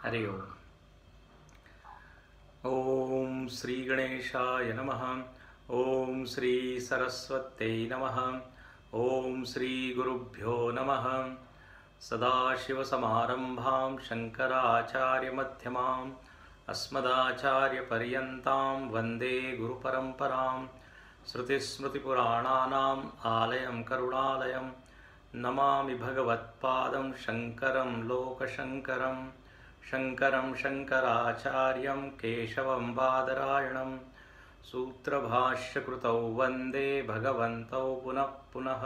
हरि ओम। ओम श्री गणेशाय नमः। ओम श्री सरस्वत्यै नमः। ओम श्री गुरुभ्यो नमः। सदाशिवसमारम्भां शङ्कराचार्यमध्यमाम् अस्मदाचार्यपर्यन्तां वन्दे गुरुपरम्परां। श्रुतिस्मृतिपुराणानाम् आलयं करुणालयं नमामि भगवत्पादं शङ्करं लोकशङ्करं। शङ्करं शङ्कराचार्यं केशवं बादरायणं सूत्रभाष्यकृतौ वन्दे भगवन्तौ पुनः पुनः।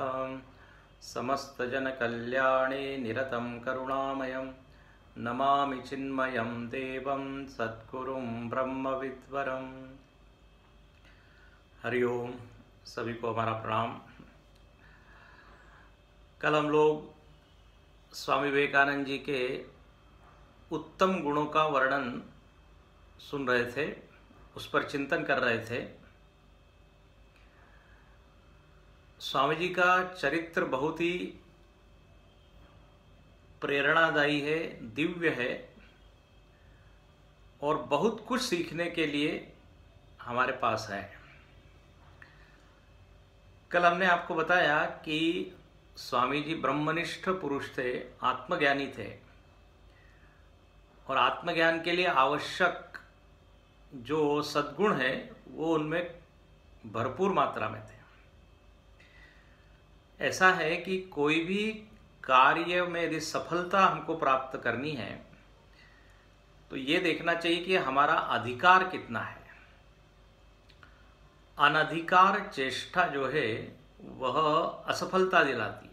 समस्तजनकल्याणे निरतं करुणामयं नमामि चिन्मयं देवं सद्गुरुं ब्रह्मविद्वरम्। हरिओम। सभी को हमारा प्रणाम। कल हम लोग स्वामी विवेकानंद जी के उत्तम गुणों का वर्णन सुन रहे थे, उस पर चिंतन कर रहे थे। स्वामी जी का चरित्र बहुत ही प्रेरणादायी है, दिव्य है और बहुत कुछ सीखने के लिए हमारे पास है। कल हमने आपको बताया कि स्वामी जी ब्रह्मनिष्ठ पुरुष थे, आत्मज्ञानी थे और आत्मज्ञान के लिए आवश्यक जो सद्गुण है वो उनमें भरपूर मात्रा में थे। ऐसा है कि कोई भी कार्य में यदि सफलता हमको प्राप्त करनी है तो ये देखना चाहिए कि हमारा अधिकार कितना है। अनधिकार चेष्टा जो है वह असफलता दिलाती है।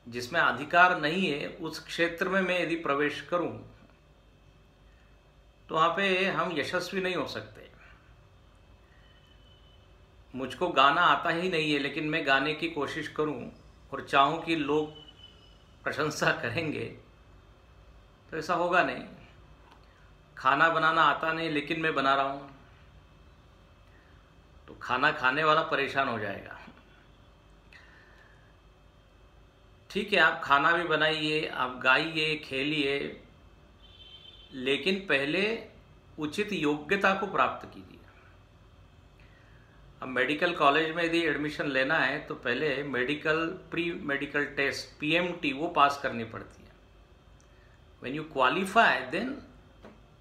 जिसमें अधिकार नहीं है उस क्षेत्र में मैं यदि प्रवेश करूं तो वहां पे हम यशस्वी नहीं हो सकते। मुझको गाना आता ही नहीं है लेकिन मैं गाने की कोशिश करूं और चाहूं कि लोग प्रशंसा करेंगे तो ऐसा होगा नहीं। खाना बनाना आता नहीं लेकिन मैं बना रहा हूं तो खाना खाने वाला परेशान हो जाएगा। ठीक है, आप खाना भी बनाइए, आप गाइए, खेलिए, लेकिन पहले उचित योग्यता को प्राप्त कीजिए। अब मेडिकल कॉलेज में यदि एडमिशन लेना है तो पहले प्री मेडिकल टेस्ट PMT वो पास करनी पड़ती है। When you qualify then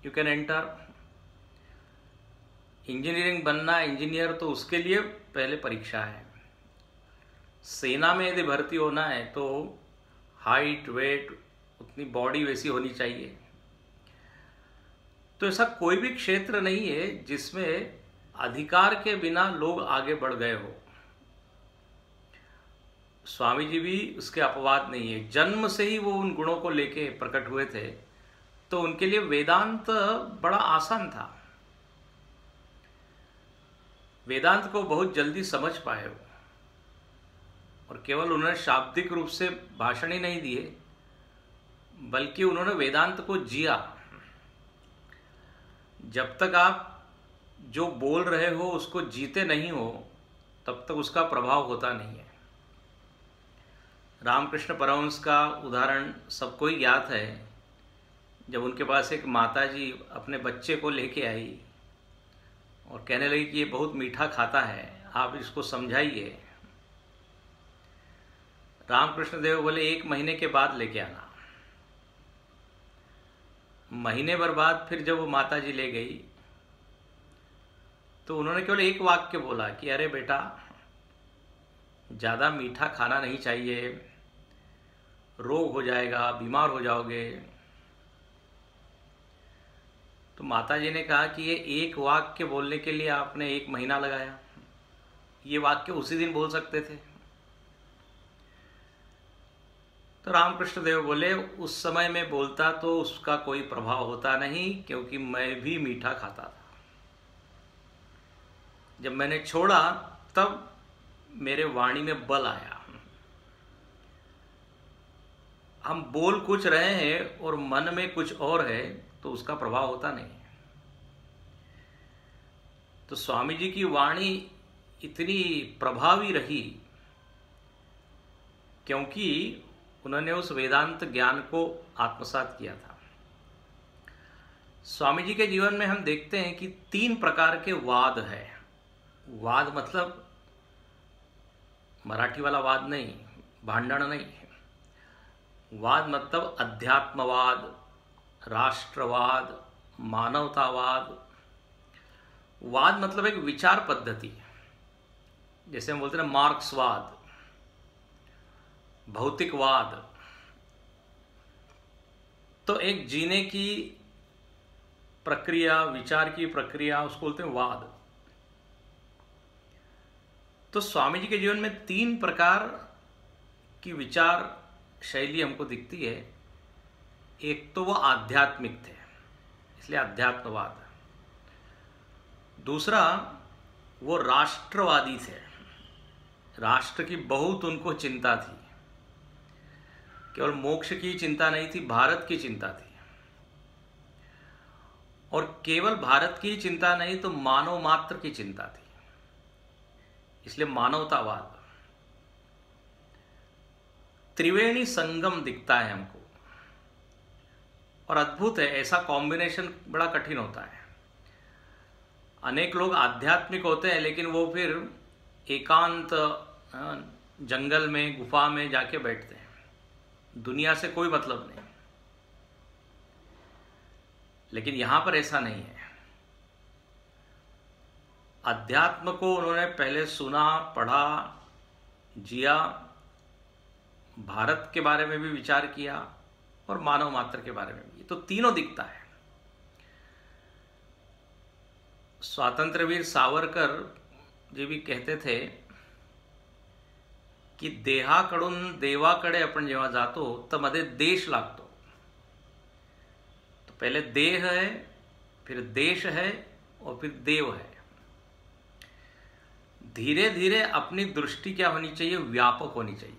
you can enter. Engineering बनना, इंजीनियर, तो उसके लिए पहले परीक्षा है। सेना में यदि भर्ती होना है तो हाइट, वेट, उतनी बॉडी वैसी होनी चाहिए। तो ऐसा कोई भी क्षेत्र नहीं है जिसमें अधिकार के बिना लोग आगे बढ़ गए हो। स्वामी जी भी उसके अपवाद नहीं है। जन्म से ही वो उन गुणों को लेके प्रकट हुए थे तो उनके लिए वेदांत बड़ा आसान था। वेदांत को बहुत जल्दी समझ पाए हो और केवल उन्होंने शाब्दिक रूप से भाषण ही नहीं दिए बल्कि उन्होंने वेदांत को जिया। जब तक आप जो बोल रहे हो उसको जीते नहीं हो तब तक उसका प्रभाव होता नहीं है। रामकृष्ण परमहंस का उदाहरण सबको ही ज्ञात है। जब उनके पास एक माता जी अपने बच्चे को लेके आई और कहने लगी कि ये बहुत मीठा खाता है, आप इसको समझाइए। रामकृष्ण देव बोले 1 महीने के बाद लेके आना। महीने भर बाद फिर जब वो माता जी ले गई तो उन्होंने केवल एक वाक्य बोला कि अरे बेटा, ज़्यादा मीठा खाना नहीं चाहिए, रोग हो जाएगा, बीमार हो जाओगे। तो माता जी ने कहा कि ये एक वाक्य बोलने के लिए आपने 1 महीना लगाया, ये वाक्य उसी दिन बोल सकते थे। तो रामकृष्ण देव बोले उस समय में बोलता तो उसका कोई प्रभाव होता नहीं क्योंकि मैं भी मीठा खाता था। जब मैंने छोड़ा तब मेरे वाणी में बल आया। हम बोल कुछ रहे हैं और मन में कुछ और है तो उसका प्रभाव होता नहीं। तो स्वामी जी की वाणी इतनी प्रभावी रही क्योंकि उन्होंने उस वेदांत ज्ञान को आत्मसात किया था। स्वामी जी के जीवन में हम देखते हैं कि 3 प्रकार के वाद है। वाद मतलब मराठी वाला वाद नहीं, भांडण नहीं है। वाद मतलब अध्यात्मवाद, राष्ट्रवाद, मानवतावाद। वाद मतलब एक विचार पद्धति, जैसे हम बोलते हैं मार्क्सवाद, भौतिकवाद। तो एक जीने की प्रक्रिया, विचार की प्रक्रिया, उसको बोलते हैं वाद। तो स्वामी जी के जीवन में 3 प्रकार की विचार शैली हमको दिखती है। एक तो वो आध्यात्मिक थे, इसलिए अध्यात्मवाद। दूसरा, वो राष्ट्रवादी थे, राष्ट्र की बहुत उनको चिंता थी। केवल मोक्ष की चिंता नहीं थी, भारत की चिंता थी। और केवल भारत की चिंता नहीं तो मानव मात्र की चिंता थी, इसलिए मानवतावाद। त्रिवेणी संगम दिखता है हमको, और अद्भुत है। ऐसा कॉम्बिनेशन बड़ा कठिन होता है। अनेक लोग आध्यात्मिक होते हैं, लेकिन वो फिर एकांत जंगल में, गुफा में जाके बैठते हैं, दुनिया से कोई मतलब नहीं। लेकिन यहां पर ऐसा नहीं है। अध्यात्म को उन्होंने पहले सुना, पढ़ा, जिया, भारत के बारे में भी विचार किया और मानव मात्र के बारे में भी। तो तीनों दिखता है। स्वातंत्र्यवीर सावरकर जी भी कहते थे की देहाकडून देवाकडे आपण जेव्हा जातो तर मध्ये देश लागतो। तो पहले देह है, फिर देश है और फिर देव है। धीरे धीरे अपनी दृष्टि क्या होनी चाहिए? व्यापक होनी चाहिए।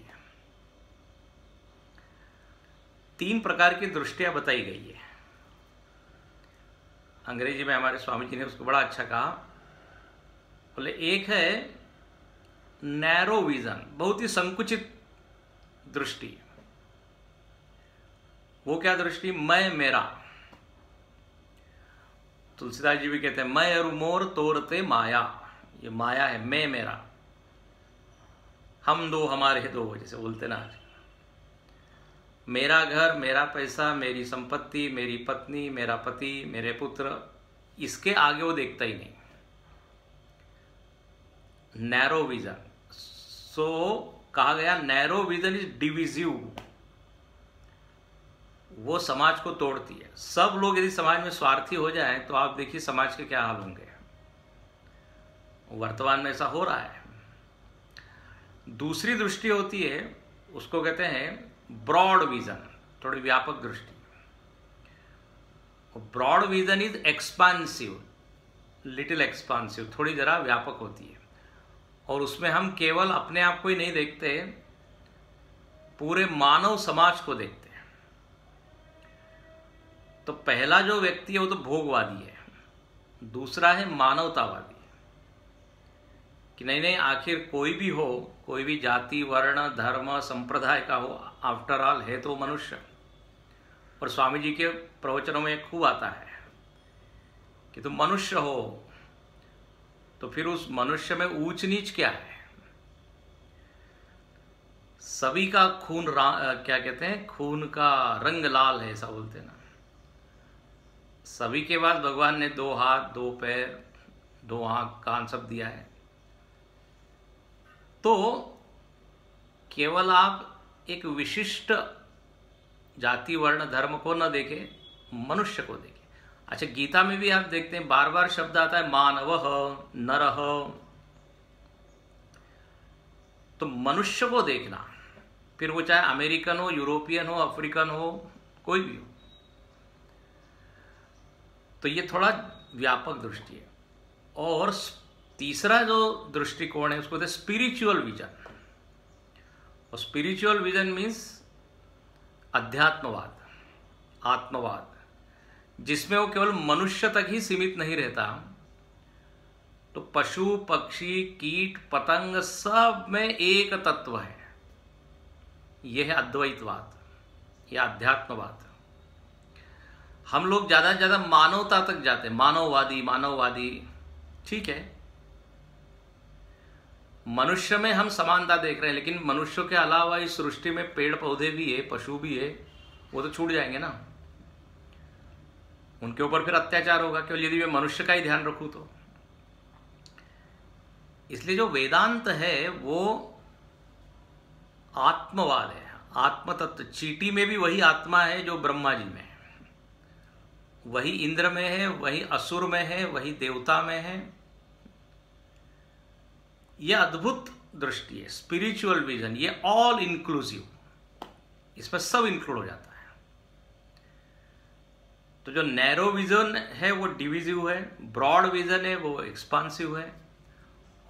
3 प्रकार की दृष्टियां बताई गई है। अंग्रेजी में हमारे स्वामी जी ने उसको बड़ा अच्छा कहा। बोले एक है नैरो विजन, बहुत ही संकुचित दृष्टि। वो क्या दृष्टि? मैं मेरा। तुलसीदास जी भी कहते हैं मैं अरु मोर तोरते माया। ये माया है, मैं मेरा, हम दो हमारे दो, जैसे बोलते ना। मेरा घर, मेरा पैसा, मेरी संपत्ति, मेरी पत्नी, मेरा पति, मेरे पुत्र, इसके आगे वो देखता ही नहीं। Narrow vision. सो कहा गया नैरो विजन इज डिविजिव। वो समाज को तोड़ती है। सब लोग यदि समाज में स्वार्थी हो जाएं तो आप देखिए समाज के क्या हाल होंगे। वर्तमान में ऐसा हो रहा है। दूसरी दृष्टि होती है, उसको कहते हैं ब्रॉड विजन, थोड़ी व्यापक दृष्टि। Broad vision is expansive, little expansive, थोड़ी जरा व्यापक होती है। और उसमें हम केवल अपने आप को ही नहीं देखते, पूरे मानव समाज को देखते हैं। तो पहला जो व्यक्ति है वो तो भोगवादी है, दूसरा है मानवतावादी कि नहीं नहीं, आखिर कोई भी हो, कोई भी जाति, वर्ण, धर्म, संप्रदाय का हो, आफ्टर ऑल है तो मनुष्य। और स्वामी जी के प्रवचनों में खूब आता है कि तुम मनुष्य हो, तो फिर उस मनुष्य में ऊंच नीच क्या है? सभी का खून क्या कहते हैं, खून का रंग लाल है, ऐसा बोलते हैं ना। सभी के बाद भगवान ने 2 हाथ, 2 पैर, 2 आंख, कान सब दिया है। तो केवल आप एक विशिष्ट जाति, वर्ण, धर्म को न देखें, मनुष्य को देखें। अच्छा, गीता में भी आप देखते हैं बार बार शब्द आता है मानवः, नरः। तो मनुष्य को देखना, फिर वो चाहे अमेरिकन हो, यूरोपियन हो, अफ्रीकन हो, कोई भी हो। तो ये थोड़ा व्यापक दृष्टि है। और तीसरा जो दृष्टिकोण है उसको कहते हैं स्पिरिचुअल विजन। और स्पिरिचुअल विजन मीन्स अध्यात्मवाद, आत्मवाद, जिसमें वो केवल मनुष्य तक ही सीमित नहीं रहता, तो पशु, पक्षी, कीट, पतंग सब में एक तत्व है। यह है अद्वैतवाद, यह अध्यात्मवाद। हम लोग ज़्यादा से ज़्यादा मानवता तक जाते हैं, मानववादी मानववादी, ठीक है, मनुष्य में हम समानता देख रहे हैं, लेकिन मनुष्यों के अलावा इस सृष्टि में पेड़ पौधे भी है, पशु भी है, वो तो छूट जाएंगे ना, उनके ऊपर फिर अत्याचार होगा केवल यदि मैं मनुष्य का ही ध्यान रखूं तो। इसलिए जो वेदांत है वो आत्मवाद है, आत्म तत्व। चींटी में भी वही आत्मा है जो ब्रह्मा जी में है, वही इंद्र में है, वही असुर में है, वही देवता में है। यह अद्भुत दृष्टि है, स्पिरिचुअल विजन, ये ऑल इंक्लूसिव, इसमें सब इंक्लूड हो जाता है। तो जो नैरो विजन है वो डिविजिव है, ब्रॉड विजन है वो एक्सपांसिव है,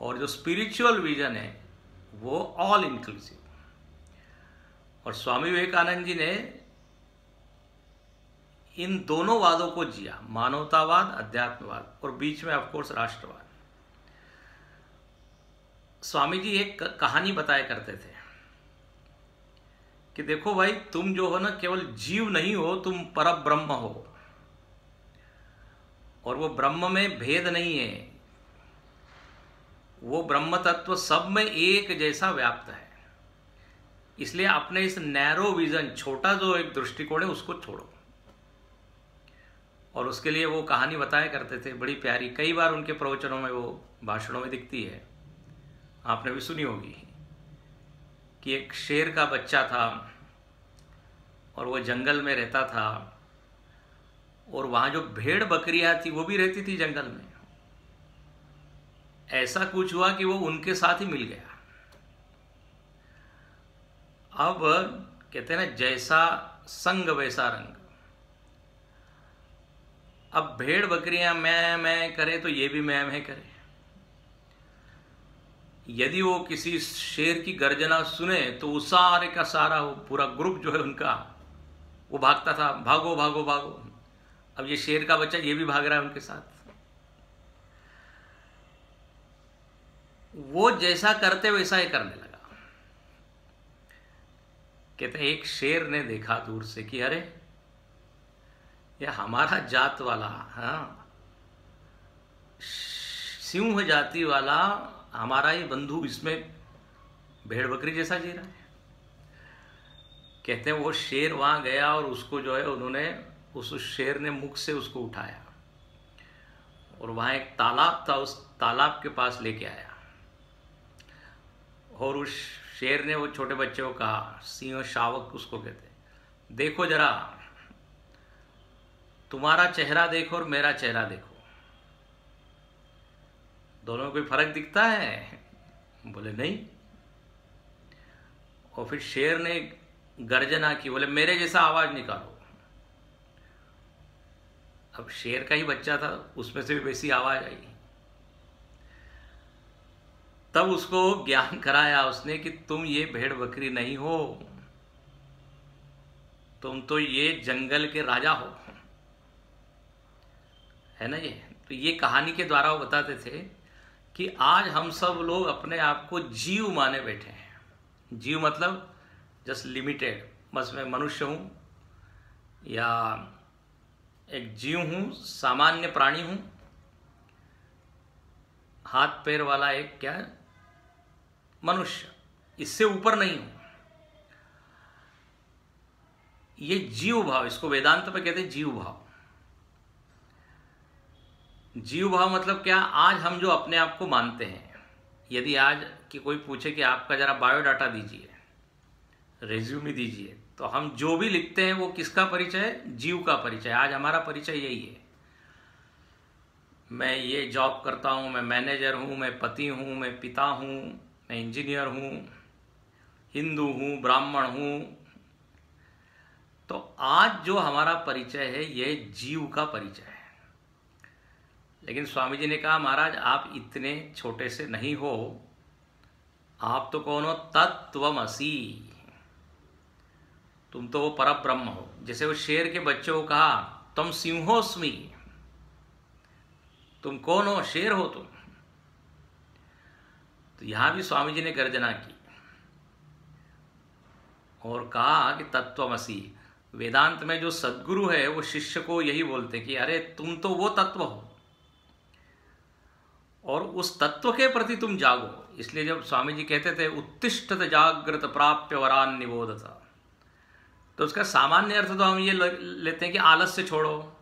और जो स्पिरिचुअल विजन है वो ऑल इंक्लूसिव। और स्वामी विवेकानंद जी ने इन दोनों वादों को जिया, मानवतावाद, अध्यात्मवाद, और बीच में ऑफकोर्स राष्ट्रवाद। स्वामी जी एक कहानी बताया करते थे कि देखो भाई, तुम जो हो ना केवल जीव नहीं हो, तुम परब्रह्म हो, और वो ब्रह्म में भेद नहीं है, वो ब्रह्म तत्व सब में एक जैसा व्याप्त है। इसलिए अपने इस नैरो विजन, छोटा जो एक दृष्टिकोण है, उसको छोड़ो। और उसके लिए वो कहानी बताया करते थे, बड़ी प्यारी, कई बार उनके प्रवचनों में, वो भाषणों में दिखती है, आपने भी सुनी होगी, कि एक शेर का बच्चा था और वो जंगल में रहता था, और वहाँ जो भेड़ बकरियाँ थी वो भी रहती थी जंगल में। ऐसा कुछ हुआ कि वो उनके साथ ही मिल गया। अब कहते हैं ना, जैसा संग वैसा रंग। अब भेड़ बकरियां मैं करे तो ये भी मैं करे। यदि वो किसी शेर की गर्जना सुने तो वो सारे का सारा, वो पूरा ग्रुप जो है उनका, वो भागता था, भागो भागो भागो। अब ये शेर का बच्चा ये भी भाग रहा है उनके साथ। वो जैसा करते वैसा ही करने लगा। कहते हैं एक शेर ने देखा दूर से कि अरे ये हमारा जात वाला, हाँ, सिंह जाति वाला हमारा ही बंधु इसमें भेड़ बकरी जैसा जी रहा है। कहते हैं वो शेर वहां गया और उसको जो है उन्होंने, उस शेर ने मुख से उसको उठाया और वहां एक तालाब था, उस तालाब के पास लेके आया। और उस शेर ने वो छोटे बच्चे को कहा, सिंह शावक उसको कहते, देखो जरा, तुम्हारा चेहरा देखो और मेरा चेहरा देखो, दोनों में कोई फर्क दिखता है? बोले नहीं। और फिर शेर ने गर्जना की, बोले मेरे जैसा आवाज निकालो। अब शेर का ही बच्चा था, उसमें से भी वैसी आवाज आई। तब उसको ज्ञान कराया उसने कि तुम ये भेड़ बकरी नहीं हो, तुम तो ये जंगल के राजा हो, है ना। ये तो ये कहानी के द्वारा वो बताते थे कि आज हम सब लोग अपने आप को जीव माने बैठे हैं। जीव मतलब जस्ट लिमिटेड, बस मैं मनुष्य हूं या एक जीव हूं, सामान्य प्राणी हूं, हाथ पैर वाला एक क्या मनुष्य, इससे ऊपर नहीं हूं। ये जीव भाव, इसको वेदांत में कहते हैं जीव भाव। जीव भाव मतलब क्या? आज हम जो अपने आप को मानते हैं, यदि आज कि कोई पूछे कि आपका जरा बायोडाटा दीजिए, रेज्यूमे दीजिए, तो हम जो भी लिखते हैं वो किसका परिचय है? जीव का परिचय। आज हमारा परिचय यही है, मैं ये जॉब करता हूँ, मैं मैनेजर हूँ, मैं पति हूँ, मैं पिता हूँ, मैं इंजीनियर हूँ, हिंदू हूँ, ब्राह्मण हूँ। तो आज जो हमारा परिचय है ये जीव का परिचय है। लेकिन स्वामी जी ने कहा, महाराज आप इतने छोटे से नहीं हो, आप तो कौन हो? तत्वमसि, तुम तो वो परब्रह्म हो। जैसे वो शेर के बच्चों को कहा, तुम सिंहोस्मि, तुम कौन हो? शेर हो तुम। तो यहां भी स्वामी जी ने गर्जना की और कहा कि तत्वमसि। वेदांत में जो सद्गुरु है वो शिष्य को यही बोलते कि अरे तुम तो वो तत्व हो और उस तत्व के प्रति तुम जागो। इसलिए जब स्वामी जी कहते थे उत्तिष्ठत जागृत प्राप्य वरान निबोधत, तो उसका सामान्य अर्थ तो हम ये लेते हैं कि आलस्य छोड़ो,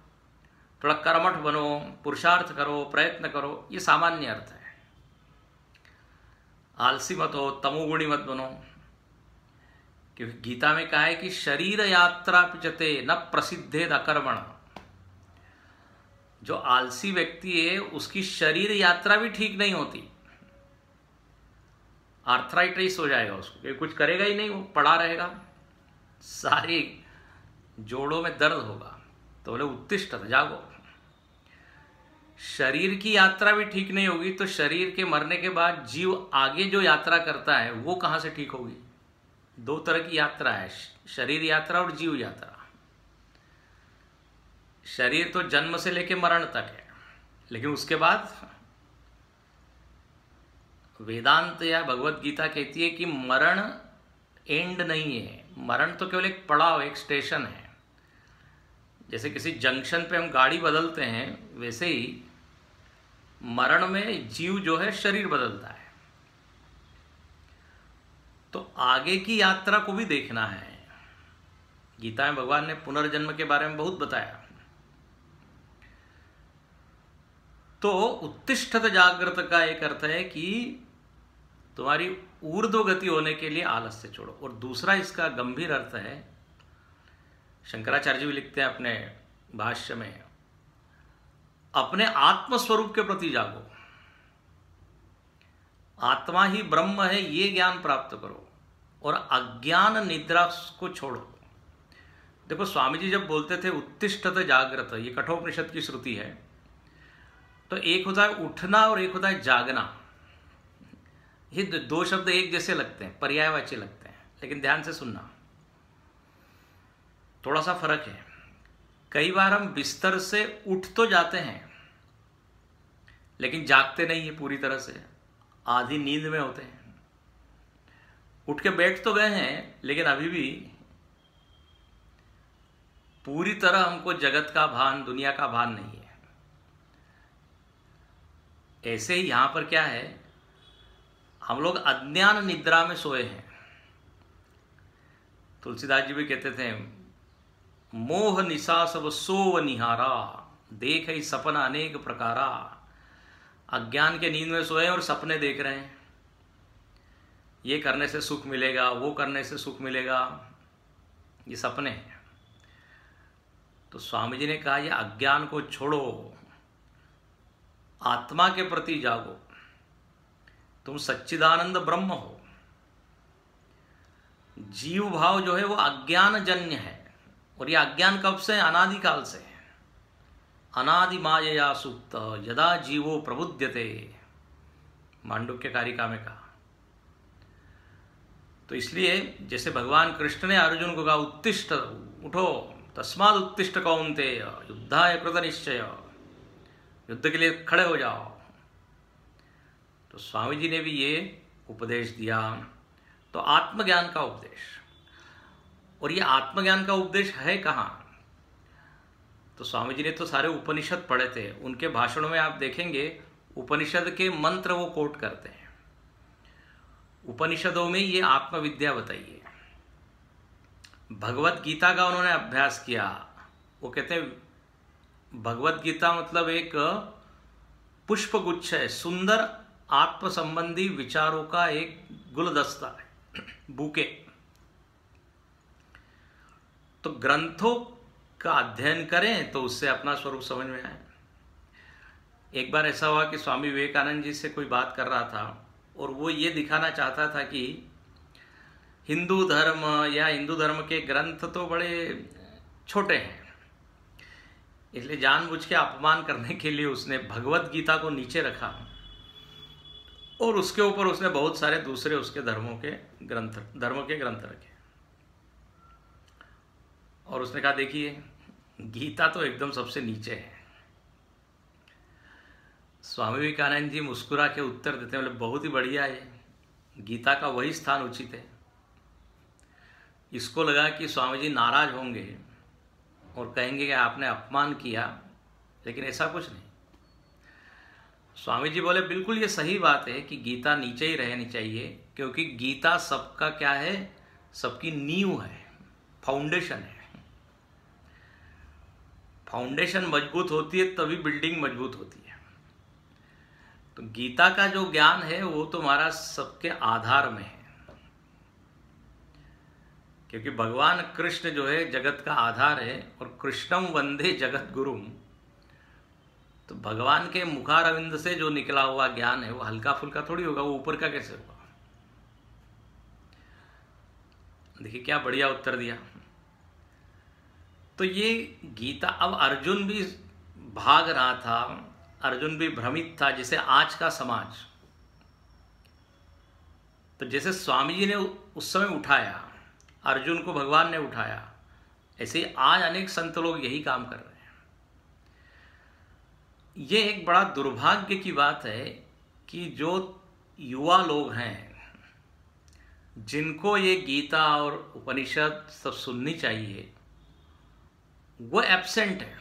थोड़ा कर्मठ बनो, पुरुषार्थ करो, प्रयत्न करो, ये सामान्य अर्थ है। आलसी मत हो, तमोगुणी मत बनो, क्योंकि गीता में कहा है कि शरीर यात्रा पिचते न प्रसिद्धेद अकर्मण। जो आलसी व्यक्ति है उसकी शरीर यात्रा भी ठीक नहीं होती, आर्थराइटिस हो जाएगा उसको, क्योंकि कुछ करेगा ही नहीं, वो पड़ा रहेगा, सारी जोड़ों में दर्द होगा। तो बोले उत्तिष्ठ जागो। शरीर की यात्रा भी ठीक नहीं होगी तो शरीर के मरने के बाद जीव आगे जो यात्रा करता है वो कहाँ से ठीक होगी? दो तरह की यात्रा है, शरीर यात्रा और जीव यात्रा। शरीर तो जन्म से लेकर मरण तक है, लेकिन उसके बाद वेदांत या भगवत गीता कहती है कि मरण एंड नहीं है। मरण तो केवल एक पड़ाव, एक स्टेशन है। जैसे किसी जंक्शन पे हम गाड़ी बदलते हैं, वैसे ही मरण में जीव जो है शरीर बदलता है। तो आगे की यात्रा को भी देखना है। गीता में भगवान ने पुनर्जन्म के बारे में बहुत बताया। तो उत्तिष्ठत जागृत का एक अर्थ है कि तुम्हारी ऊर्ध्व गति होने के लिए आलस्य छोड़ो। और दूसरा इसका गंभीर अर्थ है, शंकराचार्य जी भी लिखते हैं अपने भाष्य में, अपने आत्मस्वरूप के प्रति जागो। आत्मा ही ब्रह्म है ये ज्ञान प्राप्त करो और अज्ञान निद्रा को छोड़ो। देखो स्वामी जी जब बोलते थे उत्तिष्ठत जागृत, ये कठोपनिषद की श्रुति है, तो एक होता है उठना और एक होता है जागना। ये दो शब्द एक जैसे लगते हैं, पर्यायवाची लगते हैं, लेकिन ध्यान से सुनना, थोड़ा सा फर्क है। कई बार हम बिस्तर से उठ तो जाते हैं लेकिन जागते नहीं है पूरी तरह से, आधी नींद में होते हैं। उठ के बैठ तो गए हैं लेकिन अभी भी पूरी तरह हमको जगत का भान, दुनिया का भान नहीं है। ऐसे ही यहां पर क्या है, हम लोग अज्ञान निद्रा में सोए हैं। तुलसीदास जी भी कहते थे, मोह निशा सब सोव निहारा, देख ही सपना अनेक प्रकारा। अज्ञान के नींद में सोए और सपने देख रहे हैं, ये करने से सुख मिलेगा, वो करने से सुख मिलेगा, ये सपने हैं। तो स्वामी जी ने कहा ये अज्ञान को छोड़ो, आत्मा के प्रति जागो। तुम सच्चिदानंद ब्रह्म हो। जीव भाव जो है वो अज्ञान जन्य है, और ये अज्ञान कब से है? अनादिकाल से है। अनादि मायया सुप्त यदा जीवो प्रबुध्यते, मांडुक्य कारिका में कहा। तो इसलिए जैसे भगवान कृष्ण ने अर्जुन को कहा उत्तिष्ठ, उठो, तस्माद उत्तिष्ठ कौन्तेय युद्धाय कृत निश्चय, युद्ध के लिए खड़े हो जाओ। तो स्वामी जी ने भी ये उपदेश दिया। तो आत्मज्ञान का उपदेश, और ये आत्मज्ञान का उपदेश है कहाँ? तो स्वामी जी ने तो सारे उपनिषद पढ़े थे, उनके भाषणों में आप देखेंगे उपनिषद के मंत्र वो कोट करते हैं। उपनिषदों में ये आत्मविद्या बताई है। भगवत गीता का उन्होंने अभ्यास किया। वो कहते हैं भगवत गीता मतलब एक पुष्पगुच्छ है, सुंदर आत्म संबंधी विचारों का एक गुलदस्ता है, बुके। तो ग्रंथों का अध्ययन करें तो उससे अपना स्वरूप समझ में आए। एक बार ऐसा हुआ कि स्वामी विवेकानंद जी से कोई बात कर रहा था और वो ये दिखाना चाहता था कि हिंदू धर्म या हिंदू धर्म के ग्रंथ तो बड़े छोटे हैं, इसलिए जानबूझ के अपमान करने के लिए उसने भगवत गीता को नीचे रखा और उसके ऊपर उसने बहुत सारे दूसरे उसके धर्मों के ग्रंथ रखे। और उसने कहा देखिए गीता तो एकदम सबसे नीचे है। स्वामी विवेकानंद जी मुस्कुरा के उत्तर देते हैं, बोले बहुत ही बढ़िया है, गीता का वही स्थान उचित है। इसको लगा कि स्वामी जी नाराज होंगे और कहेंगे कि आपने अपमान किया, लेकिन ऐसा कुछ नहीं। स्वामी जी बोले बिल्कुल ये सही बात है कि गीता नीचे ही रहनी चाहिए, क्योंकि गीता सबका क्या है, सबकी नींव है, फाउंडेशन है। फाउंडेशन मजबूत होती है तभी बिल्डिंग मजबूत होती है। तो गीता का जो ज्ञान है वो तो हमारा सबके आधार में है, क्योंकि भगवान कृष्ण जो है जगत का आधार है, और कृष्णम वंदे जगत गुरुम। तो भगवान के मुखारविंद से जो निकला हुआ ज्ञान है वो हल्का फुल्का थोड़ी होगा, वो ऊपर का कैसे होगा। देखिए क्या बढ़िया उत्तर दिया। तो ये गीता, अब अर्जुन भी भाग रहा था, अर्जुन भी भ्रमित था, जैसे आज का समाज। तो जैसे स्वामी जी ने उस समय उठाया, अर्जुन को भगवान ने उठाया, ऐसे ही आज अनेक संत लोग यही काम कर रहे हैं। ये एक बड़ा दुर्भाग्य की बात है कि जो युवा लोग हैं, जिनको ये गीता और उपनिषद सब सुननी चाहिए, वो एब्सेंट है।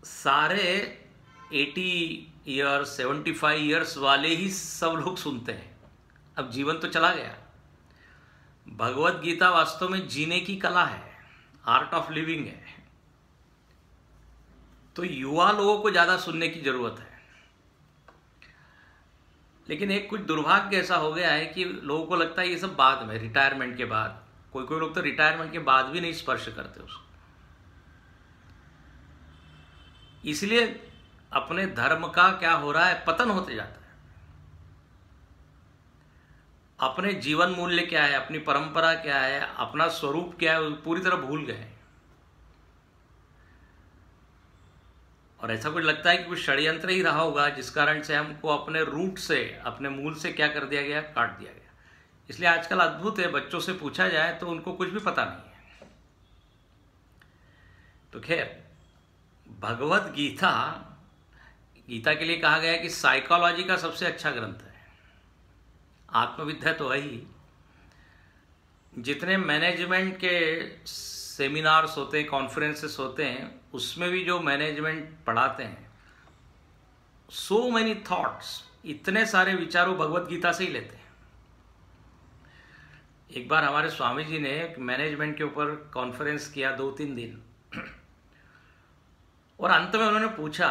सारे 80 ईयर्स 75 ईयर्स वाले ही सब लोग सुनते हैं। अब जीवन तो चला गया। भगवत गीता वास्तव में जीने की कला है, आर्ट ऑफ लिविंग है। तो युवा लोगों को ज़्यादा सुनने की ज़रूरत है। लेकिन एक कुछ दुर्भाग्य ऐसा हो गया है कि लोगों को लगता है ये सब बाद में, रिटायरमेंट के बाद। कोई कोई लोग तो रिटायरमेंट के बाद भी नहीं स्पर्श करते उसको। इसलिए अपने धर्म का क्या हो रहा है, पतन होते जाता है। अपने जीवन मूल्य क्या है, अपनी परंपरा क्या है, अपना स्वरूप क्या है, पूरी तरह भूल गए। और ऐसा कुछ लगता है कि कुछ षड्यंत्र ही रहा होगा, जिस कारण से हमको अपने रूट से, अपने मूल से क्या कर दिया गया, काट दिया गया। इसलिए आजकल अद्भुत है, बच्चों से पूछा जाए तो उनको कुछ भी पता नहीं है। तो खैर, भगवत गीता, गीता के लिए कहा गया है कि साइकोलॉजी का सबसे अच्छा ग्रंथ है। आत्मविद्या तो है ही। जितने मैनेजमेंट के सेमिनार्स होते हैं, कॉन्फ्रेंसेस होते हैं, उसमें भी जो मैनेजमेंट पढ़ाते हैं, सो मेनी थॉट्स, इतने सारे विचारों भगवत गीता से ही लेते हैं। एक बार हमारे स्वामी जी ने मैनेजमेंट के ऊपर कॉन्फ्रेंस किया 2-3 दिन, और अंत में उन्होंने पूछा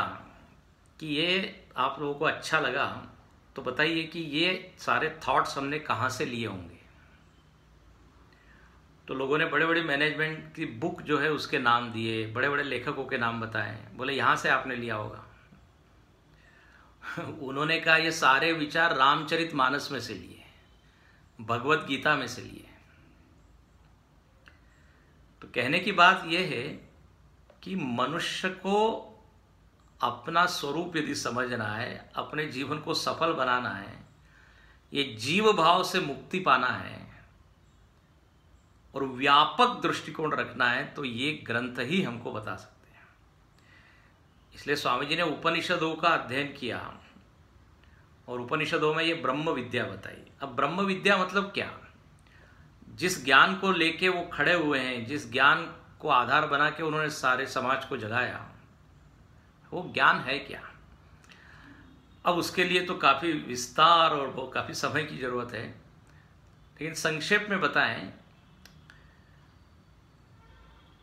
कि ये आप लोगों को अच्छा लगा तो बताइए कि ये सारे थॉट्स हमने कहाँ से लिए होंगे। तो लोगों ने बड़े बड़े मैनेजमेंट की बुक जो है उसके नाम दिए, बड़े बड़े लेखकों के नाम बताए, बोले यहाँ से आपने लिया होगा। उन्होंने कहा ये सारे विचार रामचरितमानस में से लिए, भगवत गीता में से लिए। तो कहने की बात यह है कि मनुष्य को अपना स्वरूप यदि समझना है, अपने जीवन को सफल बनाना है, ये जीव भाव से मुक्ति पाना है और व्यापक दृष्टिकोण रखना है, तो ये ग्रंथ ही हमको बता सकते हैं। इसलिए स्वामी जी ने उपनिषदों का अध्ययन किया और उपनिषदों में ये ब्रह्म विद्या बताई। अब ब्रह्म विद्या मतलब क्या? जिस ज्ञान को लेके वो खड़े हुए हैं, जिस ज्ञान को आधार बना के उन्होंने सारे समाज को जगाया, वो ज्ञान है क्या? अब उसके लिए तो काफ़ी विस्तार और वो काफ़ी समय की ज़रूरत है, लेकिन संक्षेप में बताएं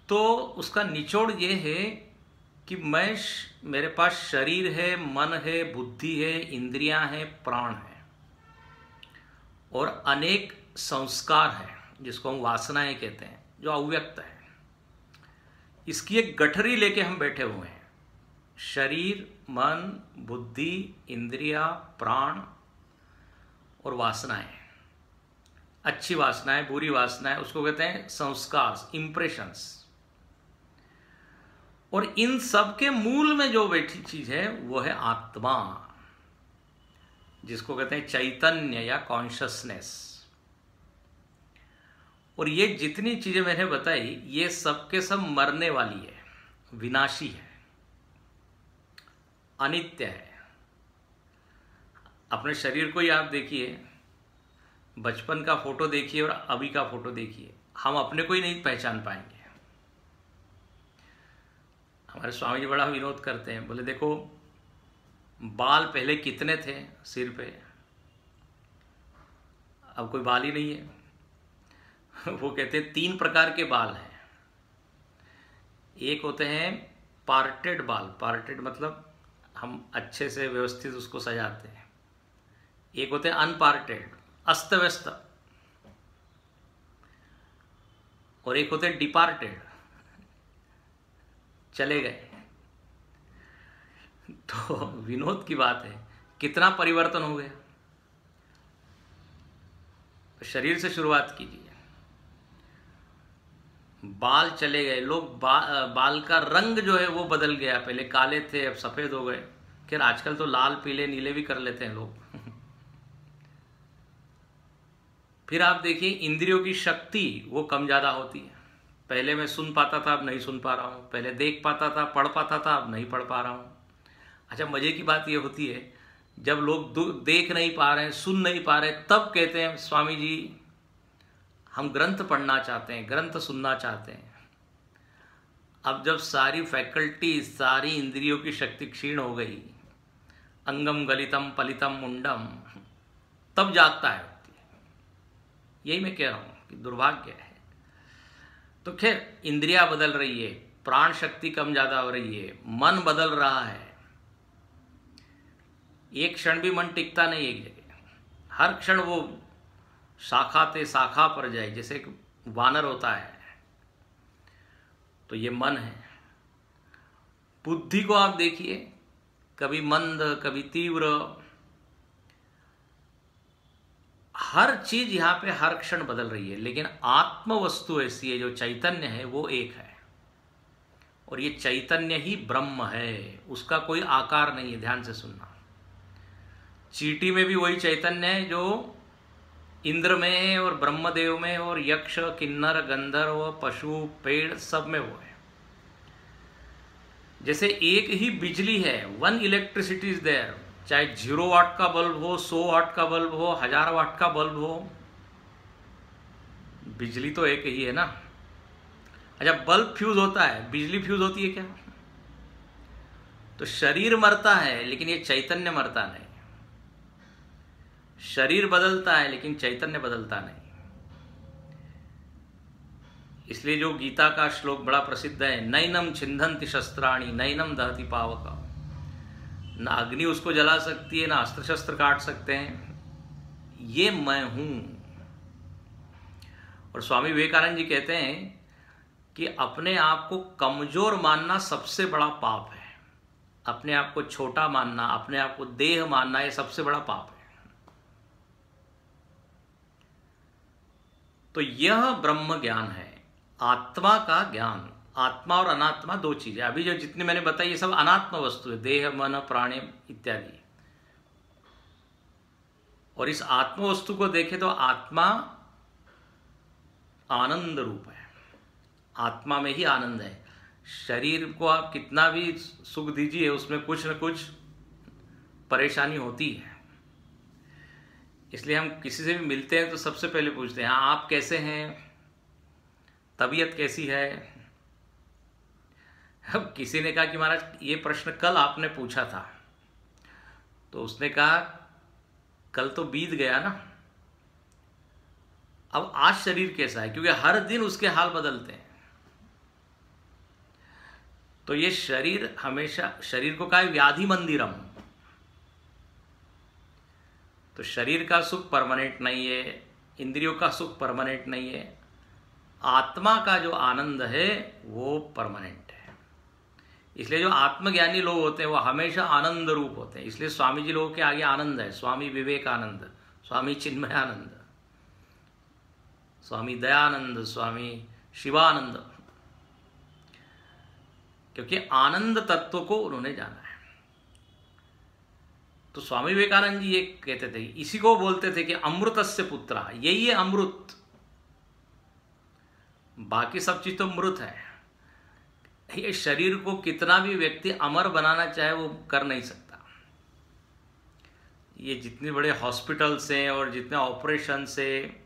तो उसका निचोड़ ये है कि मेरे पास शरीर है, मन है, बुद्धि है, इंद्रियां हैं, प्राण है और अनेक संस्कार हैं, जिसको हम वासनाएं कहते हैं, जो अव्यक्त है। इसकी एक गठरी लेके हम बैठे हुए हैं। शरीर, मन, बुद्धि, इंद्रिया, प्राण और वासनाएं। अच्छी वासनाएं, बुरी वासनाएं, उसको कहते हैं संस्कार, इंप्रेशंस। और इन सब के मूल में जो बैठी चीज है वो है आत्मा, जिसको कहते हैं चैतन्य या कॉन्शसनेस। और ये जितनी चीजें मैंने बताई, ये सब के सब मरने वाली है, विनाशी है, अनित्य है। अपने शरीर को ही आप देखिए, बचपन का फोटो देखिए और अभी का फोटो देखिए, हम अपने को ही नहीं पहचान पाएंगे। हमारे स्वामी जी बड़ा विनोद करते हैं, बोले देखो बाल पहले कितने थे सिर पे, अब कोई बाल ही नहीं है। वो कहते हैं 3 प्रकार के बाल हैं। एक होते हैं पार्टेड बाल, पार्टेड मतलब हम अच्छे से व्यवस्थित उसको सजाते हैं। एक होते हैं अनपार्टेड, अस्त व्यस्त, और एक होते हैं डिपार्टेड, चले गए। तो विनोद की बात है, कितना परिवर्तन हो गया। तो शरीर से शुरुआत कीजिए। बाल चले गए, लोग बाल का रंग जो है वो बदल गया, पहले काले थे अब सफेद हो गए। खैर आजकल तो लाल पीले नीले भी कर लेते हैं लोग। फिर आप देखिए इंद्रियों की शक्ति वो कम ज़्यादा होती है। पहले मैं सुन पाता था, अब नहीं सुन पा रहा हूँ। पहले देख पाता था, पढ़ पाता था, अब नहीं पढ़ पा रहा हूँ। अच्छा, मज़े की बात ये होती है जब लोग देख नहीं पा रहे हैं, सुन नहीं पा रहे, तब कहते हैं स्वामी जी हम ग्रंथ पढ़ना चाहते हैं, ग्रंथ सुनना चाहते हैं। अब जब सारी फैकल्टी, सारी इंद्रियों की शक्ति क्षीण हो गई, अंगम गलितम पलितम मुंडम, तब जागता है। यही मैं कह रहा हूँ कि दुर्भाग्य है। तो खैर इंद्रियां बदल रही है, प्राण शक्ति कम ज़्यादा हो रही है, मन बदल रहा है। एक क्षण भी मन टिकता नहीं एक जगह। हर क्षण वो शाखा ते शाखा पर जाए, जैसे एक वानर होता है। तो ये मन है। बुद्धि को आप देखिए, कभी मंद, कभी तीव्र, हर चीज यहां पे हर क्षण बदल रही है। लेकिन आत्म वस्तु ऐसी है, जो चैतन्य है वो एक है, और ये चैतन्य ही ब्रह्म है, उसका कोई आकार नहीं है। ध्यान से सुनना, चींटी में भी वही चैतन्य है जो इंद्र में है और ब्रह्मदेव में और यक्ष किन्नर गंधर्व पशु पेड़ सब में वो है। जैसे एक ही बिजली है, 1 इलेक्ट्रिसिटी इज देयर, चाहे 0 वाट का बल्ब हो, 100 वाट का बल्ब हो, 1000 वाट का बल्ब हो, बिजली तो एक ही है ना। अच्छा, बल्ब फ्यूज होता है, बिजली फ्यूज होती है क्या? तो शरीर मरता है लेकिन ये चैतन्य मरता नहीं। शरीर बदलता है लेकिन चैतन्य बदलता नहीं। इसलिए जो गीता का श्लोक बड़ा प्रसिद्ध है, नैनम छिंदन्ति शस्त्राणि नैनम दहति पावक, ना अग्नि उसको जला सकती है, ना अस्त्र शस्त्र काट सकते हैं, ये मैं हूं। और स्वामी विवेकानंद जी कहते हैं कि अपने आप को कमजोर मानना सबसे बड़ा पाप है। अपने आप को छोटा मानना, अपने आप को देह मानना, ये सबसे बड़ा पाप है। तो यह ब्रह्म ज्ञान है, आत्मा का ज्ञान। आत्मा और अनात्मा 2 चीजें। अभी जो जितनी मैंने बताई ये सब अनात्मा वस्तु है, देह मन प्राणी इत्यादि। और इस आत्म वस्तु को देखें तो आत्मा आनंद रूप है, आत्मा में ही आनंद है। शरीर को आप कितना भी सुख दीजिए, उसमें कुछ न कुछ परेशानी होती है। इसलिए हम किसी से भी मिलते हैं तो सबसे पहले पूछते हैं, हाँ आप कैसे हैं, तबीयत कैसी है। अब किसी ने कहा कि महाराज ये प्रश्न कल आपने पूछा था, तो उसने कहा कल तो बीत गया ना, अब आज शरीर कैसा है, क्योंकि हर दिन उसके हाल बदलते हैं। तो ये शरीर हमेशा, शरीर को कहा व्याधि मंदिरम, तो शरीर का सुख परमानेंट नहीं है, इंद्रियों का सुख परमानेंट नहीं है। आत्मा का जो आनंद है वो परमानेंट है। इसलिए जो आत्मज्ञानी लोग होते हैं वो हमेशा आनंद रूप होते हैं। इसलिए स्वामी जी लोगों के आगे आनंद है, स्वामी विवेकानंद, स्वामी चिन्मयानंद, स्वामी दयानंद, स्वामी शिवानंद, क्योंकि आनंद तत्व को उन्होंने जाना है। तो स्वामी विवेकानंद जी ये कहते थे, इसी को बोलते थे कि अमृतस्य पुत्र, यही है अमृत, बाकी सब चीज तो मृत है। ये शरीर को कितना भी व्यक्ति अमर बनाना चाहे वो कर नहीं सकता। ये जितने बड़े हॉस्पिटल्स हैं और जितने ऑपरेशंस है,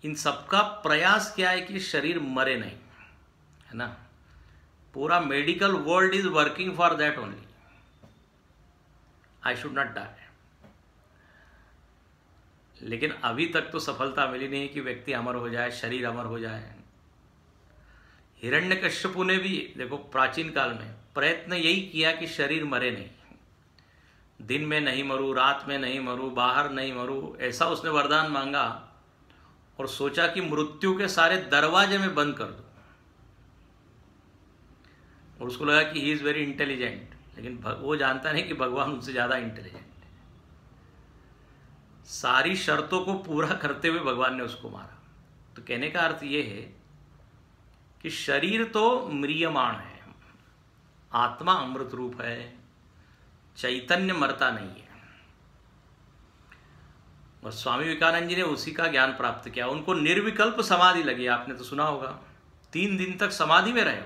इन सबका प्रयास क्या है कि शरीर मरे नहीं, है ना। पूरा medical world is working for that only, I should not die. लेकिन अभी तक तो सफलता मिली नहीं कि व्यक्ति अमर हो जाए, शरीर अमर हो जाए। हिरण्यकश्यपु ने भी देखो प्राचीन काल में प्रयत्न यही किया कि शरीर मरे नहीं, दिन में नहीं मरूं, रात में नहीं मरूं, बाहर नहीं मरूं, ऐसा उसने वरदान मांगा और सोचा कि मृत्यु के सारे दरवाजे में बंद कर दूं। और उसको लगा कि ही इज वेरी इंटेलिजेंट, लेकिन वो जानता नहीं कि भगवान उनसे ज्यादा इंटेलिजेंट है। सारी शर्तों को पूरा करते हुए भगवान ने उसको मारा। तो कहने का अर्थ ये है कि शरीर तो म्रियमाण है, आत्मा अमृत रूप है, चैतन्य मरता नहीं है। और स्वामी विवेकानंद जी ने उसी का ज्ञान प्राप्त किया। उनको निर्विकल्प समाधि लगी, आपने तो सुना होगा, 3 दिन तक समाधि में रहे,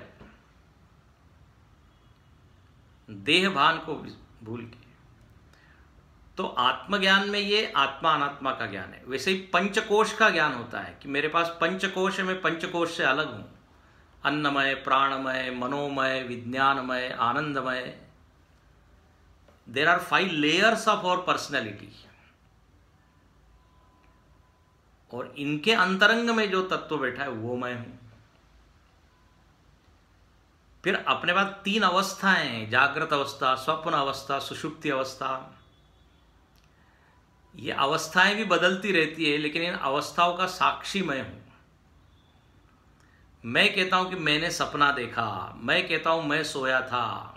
देह भान को भूल के। तो आत्मज्ञान में ये आत्मा अनात्मा का ज्ञान है। वैसे ही पंचकोश का ज्ञान होता है कि मेरे पास पंचकोश है, मैं पंचकोश से अलग हूं, अन्नमय, प्राणमय, मनोमय, विज्ञानमय, आनंदमय। There are 5 layers of our personality, और इनके अंतरंग में जो तत्व बैठा है वो मैं हूं। फिर अपने पास 3 अवस्थाएं हैं, जागृत अवस्था, स्वप्न अवस्था, सुषुप्ति अवस्था। ये अवस्थाएं भी बदलती रहती है, लेकिन इन अवस्थाओं का साक्षी मैं हूं। मैं कहता हूं कि मैंने सपना देखा, मैं कहता हूं मैं सोया था,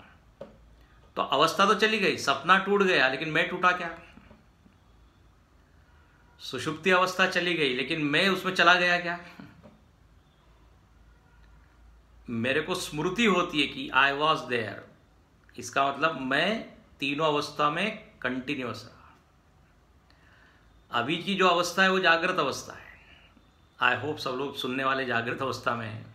तो अवस्था तो चली गई, सपना टूट गया, लेकिन मैं टूटा क्या। सुषुप्ति अवस्था चली गई, लेकिन मैं उसमें चला गया क्या। मेरे को स्मृति होती है कि आई वॉज देयर, इसका मतलब मैं तीनों अवस्था में कंटिन्यूअस रहा। अभी की जो अवस्था है वो जागृत अवस्था है। आई होप सब लोग सुनने वाले जागृत अवस्था में हैं।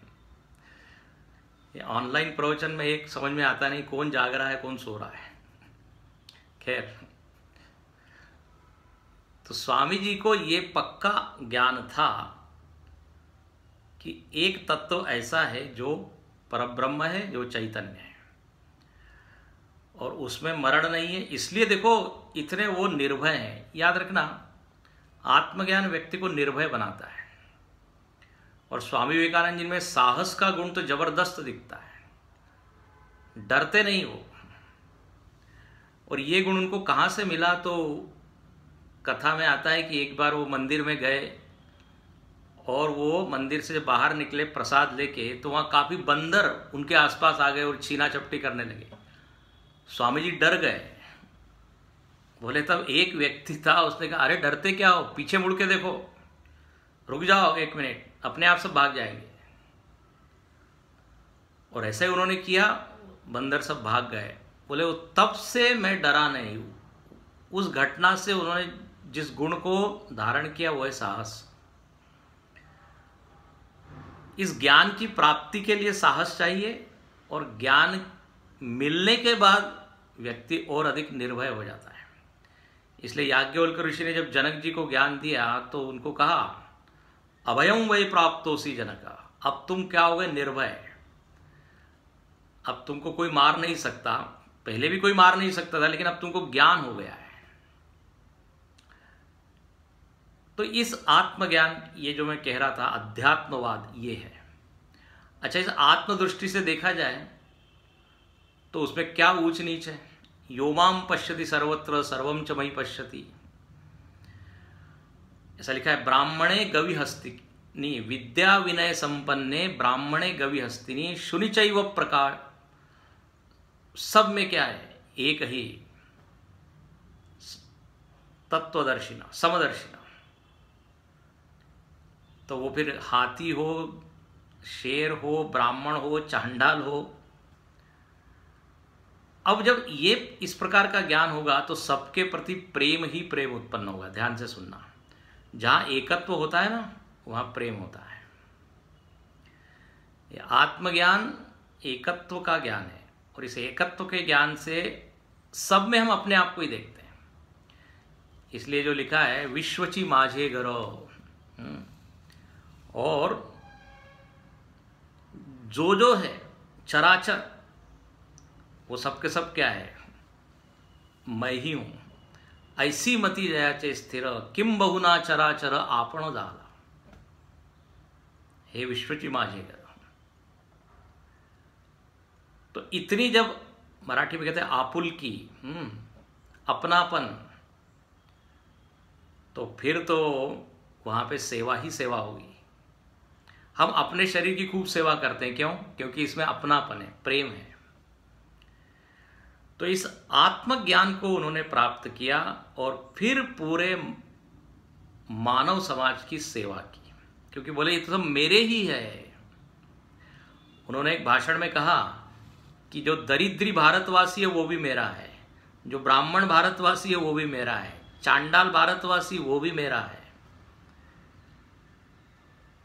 ऑनलाइन प्रवचन में एक समझ में आता नहीं कौन जाग रहा है कौन सो रहा है। खैर, तो स्वामी जी को ये पक्का ज्ञान था कि एक तत्व ऐसा है जो परब्रह्म है, जो चैतन्य है, और उसमें मरण नहीं है। इसलिए देखो इतने वो निर्भय हैं। याद रखना, आत्मज्ञान व्यक्ति को निर्भय बनाता है। और स्वामी विवेकानंद जी में साहस का गुण तो जबरदस्त दिखता है, डरते नहीं वो। और ये गुण उनको कहाँ से मिला, तो कथा में आता है कि एक बार वो मंदिर में गए और वो मंदिर से बाहर निकले प्रसाद लेके, तो वहाँ काफ़ी बंदर उनके आसपास आ गए और छीना चपटी करने लगे। स्वामी जी डर गए। बोले तब एक व्यक्ति था, उसने कहा अरे डरते क्या हो, पीछे मुड़ के देखो, रुक जाओ 1 मिनट, अपने आप सब भाग जाएंगे। और ऐसे ही उन्होंने किया, बंदर सब भाग गए। बोले वो तब से मैं डरा नहीं हूं। उस घटना से उन्होंने जिस गुण को धारण किया वो है साहस। इस ज्ञान की प्राप्ति के लिए साहस चाहिए, और ज्ञान मिलने के बाद व्यक्ति और अधिक निर्भय हो जाता है। इसलिए याज्ञवल्क्य ऋषि ने जब जनक जी को ज्ञान दिया तो उनको कहा अभयं वै प्राप्तोसि जनक, अब तुम क्या हो गए, निर्भय। अब तुमको कोई मार नहीं सकता, पहले भी कोई मार नहीं सकता था, लेकिन अब तुमको ज्ञान हो गया है। तो इस आत्मज्ञान, ये जो मैं कह रहा था अध्यात्मवाद, ये है। अच्छा, इस आत्मदृष्टि से देखा जाए तो उसमें क्या ऊंच नीच है। योमाम पश्यति सर्वत्र सर्वम च मयि पश्यति, ऐसा लिखा है। ब्राह्मणे गवि हस्तिनी विद्या विनय संपन्ने, ब्राह्मणे गवि हस्तिनी शुनिचैव प्रकार। सब में क्या है, एक ही तत्वदर्शिना, समदर्शिना। तो वो फिर हाथी हो, शेर हो, ब्राह्मण हो, चांडाल हो। अब जब ये इस प्रकार का ज्ञान होगा तो सबके प्रति प्रेम ही प्रेम उत्पन्न होगा। ध्यान से सुनना, जहां एकत्व होता है ना, वहां प्रेम होता है। ये आत्मज्ञान एकत्व का ज्ञान है, और इस एकत्व के ज्ञान से सब में हम अपने आप को ही देखते हैं। इसलिए जो लिखा है विश्वची माझे घर, और जो है चराचर वो सब के सब क्या है, मैं ही हूं। ऐसी मती जयाचे स्थिर, किम बहुना चराचर आपण झाला। हे विश्वची माझे घर। तो इतनी जब मराठी में कहते हैं आपुलकी, अपनापन, तो फिर तो वहां पे सेवा ही सेवा होगी। हम अपने शरीर की खूब सेवा करते हैं, क्यों? क्योंकि इसमें अपनापन है, प्रेम है। तो इस आत्मज्ञान को उन्होंने प्राप्त किया और फिर पूरे मानव समाज की सेवा की, क्योंकि बोले ये तो सब मेरे ही है। उन्होंने एक भाषण में कहा कि जो दरिद्री भारतवासी है वो भी मेरा है, जो ब्राह्मण भारतवासी है वो भी मेरा है, चांडाल भारतवासी वो भी मेरा है।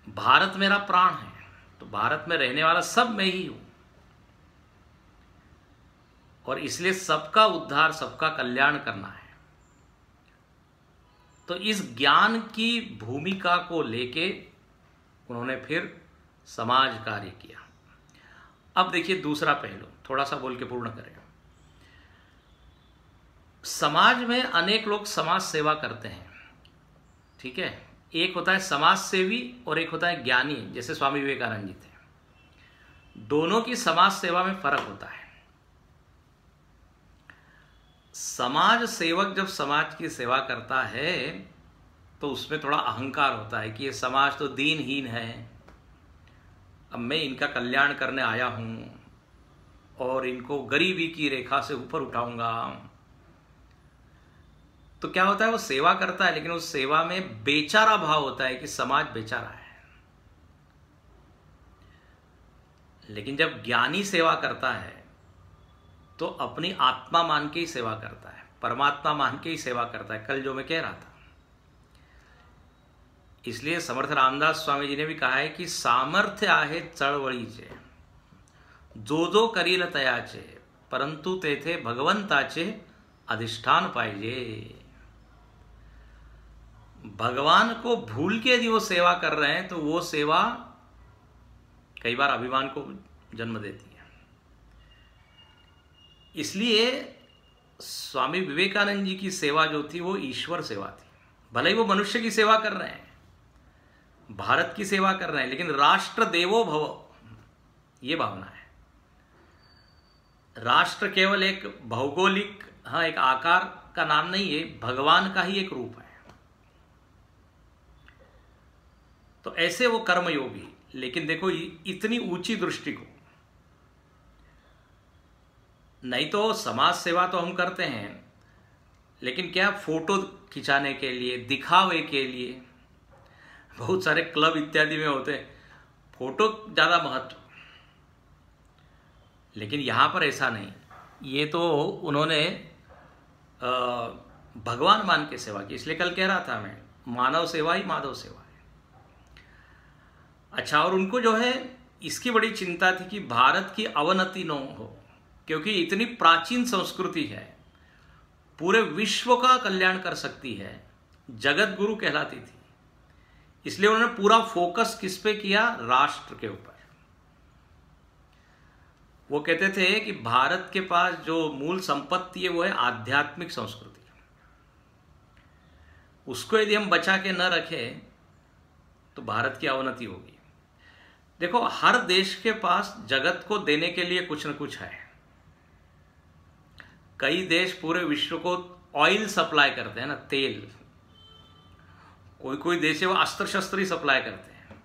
भारत मेरा प्राण है, तो भारत में रहने वाला सब मैं ही हूं, और इसलिए सबका उद्धार, सबका कल्याण करना है। तो इस ज्ञान की भूमिका को लेके उन्होंने फिर समाज कार्य किया। अब देखिए दूसरा पहलू, थोड़ा सा बोल के पूर्ण करें। समाज में अनेक लोग समाज सेवा करते हैं, ठीक है। एक होता है समाज सेवी और एक होता है ज्ञानी, जैसे स्वामी विवेकानंद जी थे। दोनों की समाज सेवा में फर्क होता है। समाज सेवक जब समाज की सेवा करता है तो उसमें थोड़ा अहंकार होता है कि ये समाज तो दीनहीन है, अब मैं इनका कल्याण करने आया हूं और इनको गरीबी की रेखा से ऊपर उठाऊंगा। तो क्या होता है, वो सेवा करता है, लेकिन उस सेवा में बेचारा भाव होता है कि समाज बेचारा है। लेकिन जब ज्ञानी सेवा करता है तो अपनी आत्मा मान के ही सेवा करता है, परमात्मा मान के ही सेवा करता है। कल जो मैं कह रहा था, इसलिए समर्थ रामदास स्वामी जी ने भी कहा है कि सामर्थ्य आहे चळवळीचे, जो करील तयाचे, परंतु तेथे भगवंताचे अधिष्ठान पाहिजे। भगवान को भूल के यदि वो सेवा कर रहे हैं तो वो सेवा कई बार अभिमान को जन्म देती है। इसलिए स्वामी विवेकानंद जी की सेवा जो थी वो ईश्वर सेवा थी। भले ही वो मनुष्य की सेवा कर रहे हैं, भारत की सेवा कर रहे हैं, लेकिन राष्ट्र देवो भव, ये भावना है। राष्ट्र केवल एक भौगोलिक, एक आकार का नाम नहीं है, भगवान का ही एक रूप है। तो ऐसे वो कर्मयोगी। लेकिन देखो इतनी ऊंची दृष्टि को, नहीं तो समाज सेवा तो हम करते हैं, लेकिन क्या फोटो खिंचाने के लिए, दिखावे के लिए, बहुत सारे क्लब इत्यादि में होते हैं, फोटो ज्यादा महत्व। लेकिन यहां पर ऐसा नहीं, ये तो उन्होंने भगवान मान के सेवा की। इसलिए कल कह रहा था मैं, मानव सेवा ही माधव सेवा है। अच्छा, और उनको जो है इसकी बड़ी चिंता थी कि भारत की अवनति न हो, क्योंकि इतनी प्राचीन संस्कृति है, पूरे विश्व का कल्याण कर सकती है, जगत गुरु कहलाती थी। इसलिए उन्होंने पूरा फोकस किस पे किया, राष्ट्र के ऊपर। वो कहते थे कि भारत के पास जो मूल संपत्ति है वो है आध्यात्मिक संस्कृति। उसको यदि हम बचा के न रखें तो भारत की अवनति होगी। देखो, हर देश के पास जगत को देने के लिए कुछ न कुछ है। कई देश पूरे विश्व को ऑयल सप्लाई करते हैं ना, तेल। कोई देश है वो अस्त्र शस्त्र ही सप्लाई करते हैं।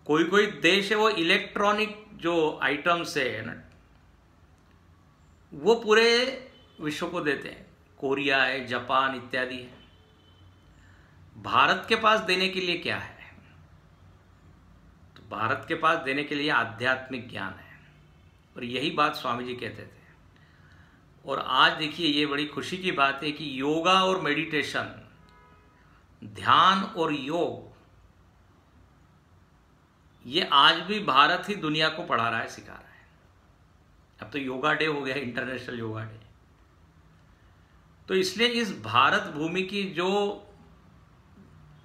कोई देश है वो इलेक्ट्रॉनिक जो आइटम्स है ना, वो पूरे विश्व को देते हैं। कोरिया है, जापान इत्यादि है। भारत के पास देने के लिए क्या है? तो भारत के पास देने के लिए आध्यात्मिक ज्ञान है, और यही बात स्वामी जी कहते थे। और आज देखिए, ये बड़ी खुशी की बात है कि योगा और मेडिटेशन, ध्यान और योग, ये आज भी भारत ही दुनिया को पढ़ा रहा है, सिखा रहा है। अब तो योगा डे हो गया, इंटरनेशनल योगा डे। तो इसलिए इस भारत भूमि की जो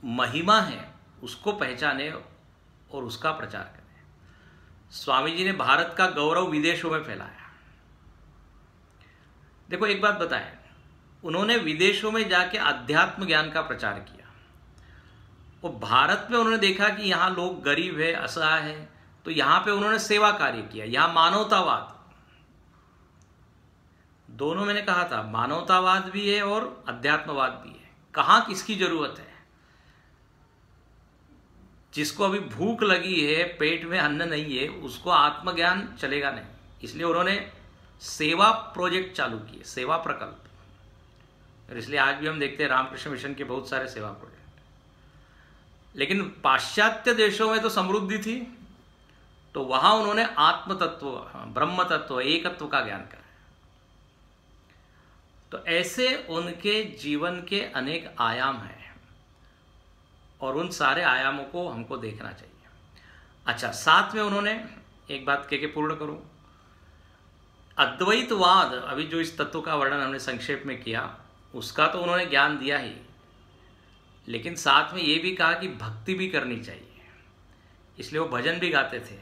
महिमा है उसको पहचाने और उसका प्रचार करें। स्वामी जी ने भारत का गौरव विदेशों में फैलाया। देखो एक बात बताएं, उन्होंने विदेशों में जाके अध्यात्म ज्ञान का प्रचार किया और भारत में उन्होंने देखा कि यहाँ लोग गरीब है, असहाय है, तो यहाँ पे उन्होंने सेवा कार्य किया। यहाँ मानवतावाद, दोनों मैंने कहा था, मानवतावाद भी है और अध्यात्मवाद भी है। कहाँ किसकी जरूरत है? जिसको अभी भूख लगी है, पेट में अन्न नहीं है, उसको आत्मज्ञान चलेगा नहीं। इसलिए उन्होंने सेवा प्रोजेक्ट चालू किए, सेवा प्रकल्प। और इसलिए आज भी हम देखते हैं रामकृष्ण मिशन के बहुत सारे सेवा प्रोजेक्ट। लेकिन पाश्चात्य देशों में तो समृद्धि थी, तो वहां उन्होंने आत्म तत्व, ब्रह्म तत्व, एकत्व का ज्ञान कराया। तो ऐसे उनके जीवन के अनेक आयाम हैं और उन सारे आयामों को हमको देखना चाहिए। अच्छा, साथ में उन्होंने एक बात कह के पूर्ण करूं, अद्वैतवाद, अभी जो इस तत्व का वर्णन हमने संक्षेप में किया, उसका तो उन्होंने ज्ञान दिया ही, लेकिन साथ में ये भी कहा कि भक्ति भी करनी चाहिए। इसलिए वो भजन भी गाते थे।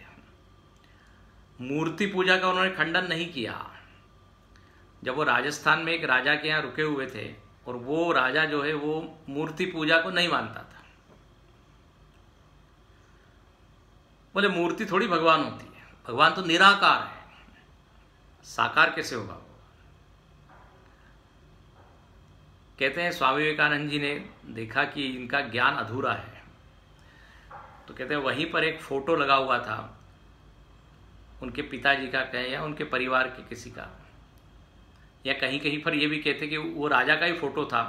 मूर्ति पूजा का उन्होंने खंडन नहीं किया। जब वो राजस्थान में एक राजा के यहाँ रुके हुए थे और वो राजा जो है वो मूर्ति पूजा को नहीं मानता था। बोले मूर्ति थोड़ी भगवान होती है, भगवान तो निराकार है, साकार कैसे होगा? कहते हैं स्वामी विवेकानंद जी ने देखा कि इनका ज्ञान अधूरा है, तो कहते हैं वहीं पर एक फोटो लगा हुआ था, उनके पिताजी का कहें या उनके परिवार के किसी का, या कहीं कहीं पर ये भी कहते कि वो राजा का ही फोटो था।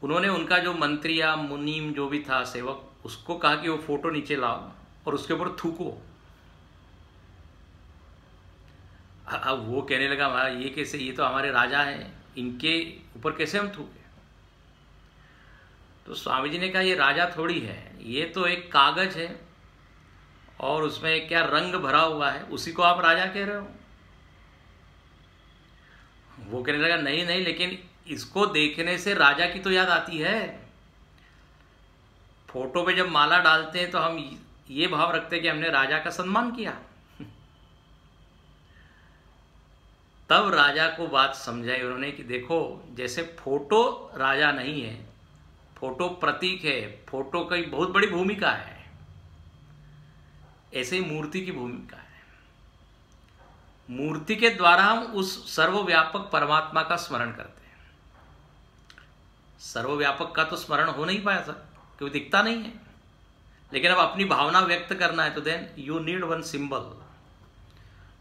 उन्होंने उनका जो मंत्री या मुनीम जो भी था, सेवक, उसको कहा कि वो फोटो नीचे लाओ और उसके ऊपर थूको। अब वो कहने लगा, ये कैसे, ये तो हमारे राजा हैं, इनके ऊपर कैसे हम थूके? तो स्वामी जी ने कहा ये राजा थोड़ी है, ये तो एक कागज है और उसमें क्या रंग भरा हुआ है, उसी को आप राजा कह रहे हो। वो कहने लगा नहीं नहीं, लेकिन इसको देखने से राजा की तो याद आती है। फोटो पे जब माला डालते हैं तो हम ये भाव रखते हैं कि हमने राजा का सम्मान किया। तब राजा को बात समझाई उन्होंने कि देखो, जैसे फोटो राजा नहीं है, फोटो प्रतीक है, फोटो की बहुत बड़ी भूमिका है, ऐसे ही मूर्ति की भूमिका है। मूर्ति के द्वारा हम उस सर्वव्यापक परमात्मा का स्मरण करते हैं। सर्वव्यापक का तो स्मरण हो नहीं पाया सर, क्योंकि दिखता नहीं है। लेकिन अब अपनी भावना व्यक्त करना है तो then you need one symbol.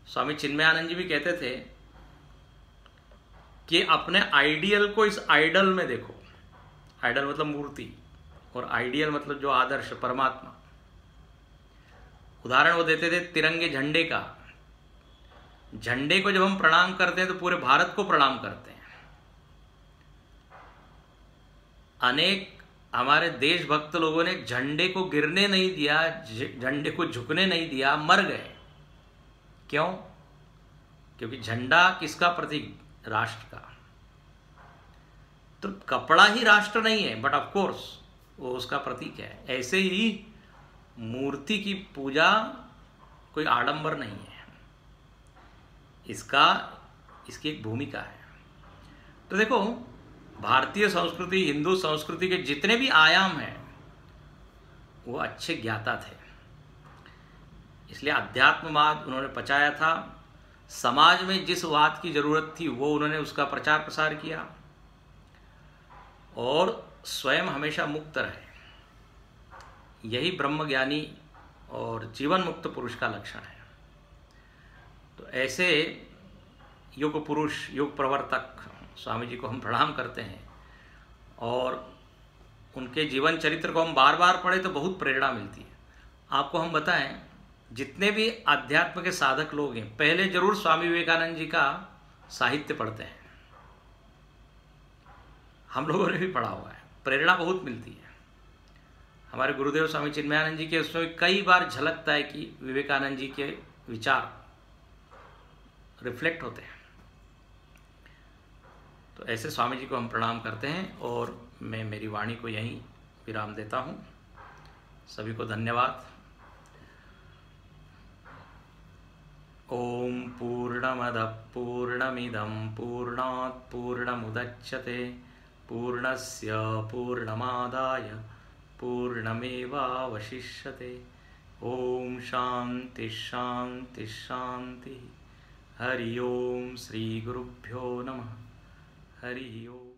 Swami Chinmayananda ji भी कहते थे कि अपने आइडियल को इस आइडल में देखो। आइडल मतलब मूर्ति और आइडियल मतलब जो आदर्श परमात्मा। उदाहरण वो देते थे तिरंगे झंडे का। झंडे को जब हम प्रणाम करते हैं तो पूरे भारत को प्रणाम करते हैं। अनेक हमारे देशभक्त लोगों ने झंडे को गिरने नहीं दिया, झंडे को झुकने नहीं दिया, मर गए। क्यों? क्योंकि झंडा किसका प्रतीक? राष्ट्र का। तो कपड़ा ही राष्ट्र नहीं है, बट ऑफ कोर्स वो उसका प्रतीक है। ऐसे ही मूर्ति की पूजा कोई आडंबर नहीं है, इसकी एक भूमिका है। तो देखो, भारतीय संस्कृति, हिंदू संस्कृति के जितने भी आयाम हैं वो अच्छे ज्ञाता थे। इसलिए अध्यात्मवाद उन्होंने पचाया था। समाज में जिस वाद की जरूरत थी वो उन्होंने उसका प्रचार प्रसार किया और स्वयं हमेशा मुक्त रहे। यही ब्रह्मज्ञानी और जीवन मुक्त पुरुष का लक्षण है। तो ऐसे युग पुरुष, युग प्रवर्तक स्वामी जी को हम प्रणाम करते हैं और उनके जीवन चरित्र को हम बार बार पढ़े तो बहुत प्रेरणा मिलती है। आपको हम बताएं, जितने भी अध्यात्म के साधक लोग हैं, पहले जरूर स्वामी विवेकानंद जी का साहित्य पढ़ते हैं। हम लोगों ने भी पढ़ा हुआ है, प्रेरणा बहुत मिलती है। हमारे गुरुदेव स्वामी चिन्मयानंद जी के उसमें कई बार झलकता है कि विवेकानंद जी के विचार रिफ्लेक्ट होते हैं। तो तो ऐसे स्वामी जी को हम प्रणाम करते हैं और मैं मेरी वाणी को यहीं विराम देता हूँ। सभी को धन्यवाद। ओम पूर्णमदः पूर्णमिदं पूर्णात् पूर्णमुदच्यते पूर्णस्य पूर्णमादाय पूर्णमेवावशिष्यते। ओम शांति शांति शांति। हरि ओम। श्री गुरुभ्यो नमः। हरि ओम।